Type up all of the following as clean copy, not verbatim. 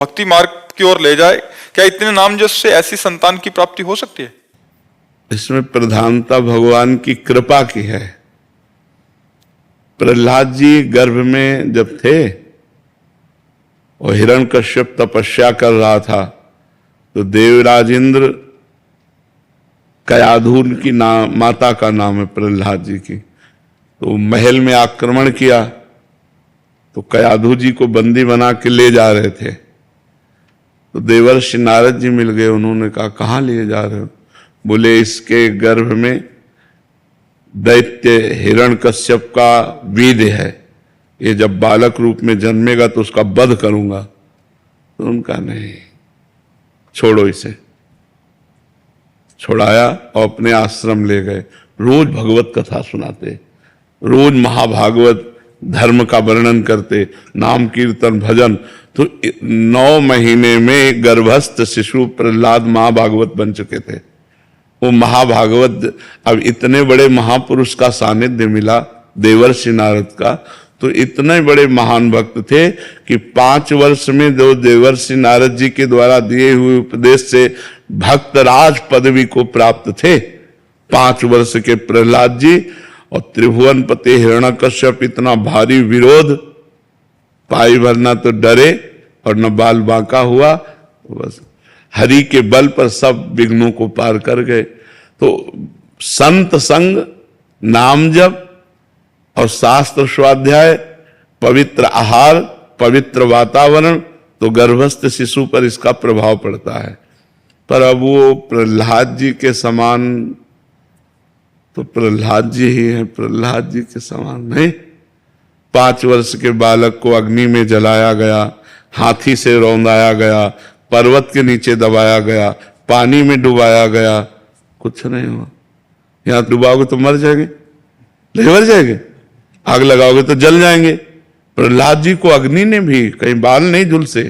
भक्ति मार्ग की ओर ले जाए। क्या इतने नाम जस से ऐसी संतान की प्राप्ति हो सकती है? इसमें प्रधानता भगवान की कृपा की है। प्रहलाद जी गर्भ में जब थे और हिरण्यकश्यप तपस्या कर रहा था तो देवराज इंद्र, कयाधुन की माता का नाम है प्रहलाद जी की, तो महल में आक्रमण किया तो कयाधु जी को बंदी बना के ले जा रहे थे। तो देवर्षि नारद जी मिल गए। उन्होंने कहा कहाँ लिए जा रहे हो? बोले इसके गर्भ में दैत्य हिरण्यकश्यप का वीर्य है, ये जब बालक रूप में जन्मेगा तो उसका वध करूंगा। तो उनका नहीं, छोड़ो इसे। छोड़ाया और अपने आश्रम ले गए। रोज भगवत कथा सुनाते, रोज महाभागवत धर्म का वर्णन करते, नाम कीर्तन भजन। तो 9 महीने में गर्भस्थ शिशु प्रहलाद महाभागवत बन चुके थे। वो महाभागवत, अब इतने बड़े महापुरुष का सानिध्य मिला देवर्षि नारद का, तो इतने बड़े महान भक्त थे कि 5 वर्ष में जो देवर्षि नारद जी के द्वारा दिए हुए उपदेश से भक्तराज पदवी को प्राप्त थे 5 वर्ष के प्रहलाद जी। और त्रिभुवनपति हिरण्यकश्यप इतना भारी विरोध, पाई भरना तो डरे और न बाल बांका हुआ, बस हरि के बल पर सब विघ्नों को पार कर गए। तो संत संग, नाम जप और शास्त्र स्वाध्याय, पवित्र आहार, पवित्र वातावरण, तो गर्भस्थ शिशु पर इसका प्रभाव पड़ता है। पर अब वो प्रहलाद जी के समान तो प्रहलाद जी ही हैं, प्रहलाद जी के समान नहीं। 5 वर्ष के बालक को अग्नि में जलाया गया, हाथी से रौंदाया गया, पर्वत के नीचे दबाया गया, पानी में डुबाया गया, कुछ नहीं हुआ। यहां डुबाओगे तो मर जाएंगे, मर जाएंगे, आग लगाओगे तो जल जाएंगे। प्रहलाद जी को अग्नि ने भी कहीं बाल नहीं झुलसे,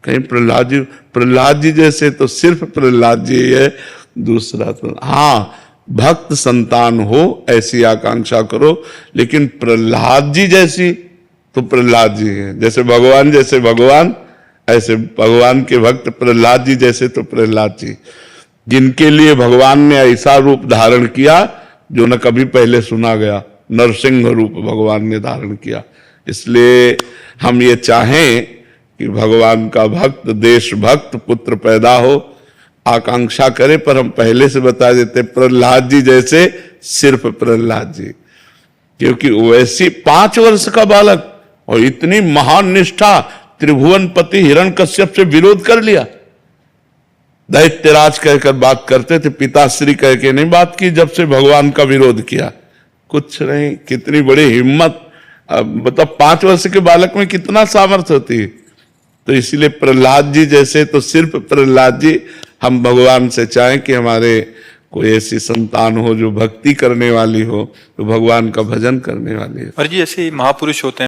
कहीं प्रहलाद जी जैसे तो सिर्फ प्रहलाद जी है, दूसरा तो हाँ भक्त संतान हो ऐसी आकांक्षा करो, लेकिन प्रहलाद जी जैसी तो प्रहलाद जी है। जैसे भगवान ऐसे भगवान के भक्त प्रहलाद जी जैसे तो प्रहलाद जी, जिनके लिए भगवान ने ऐसा रूप धारण किया जो न कभी पहले सुना गया। नरसिंह रूप भगवान ने धारण किया। इसलिए हम ये चाहें कि भगवान का भक्त, देश भक्त पुत्र पैदा हो, आकांक्षा करे। पर हम पहले से बता देते प्रहलाद जी जैसे सिर्फ प्रहलाद जी, क्योंकि वैसी 5 वर्ष का बालक और इतनी महान निष्ठा, त्रिभुवनपति हिरण्यकश्यप से विरोध कर लिया। दैत्यराज कहकर बात करते थे, पिताश्री कह के नहीं बात की। जब से भगवान का विरोध किया, कुछ नहीं। कितनी बड़ी हिम्मत, मतलब 5 वर्ष के बालक में कितना सामर्थ्य होती है। तो इसलिए प्रहलाद जी जैसे तो सिर्फ प्रहलाद जी। हम भगवान से चाहें कि हमारे कोई ऐसी संतान हो जो भक्ति करने वाली हो, तो भगवान का भजन करने वाली हो। और जी ऐसे महापुरुष होते हैं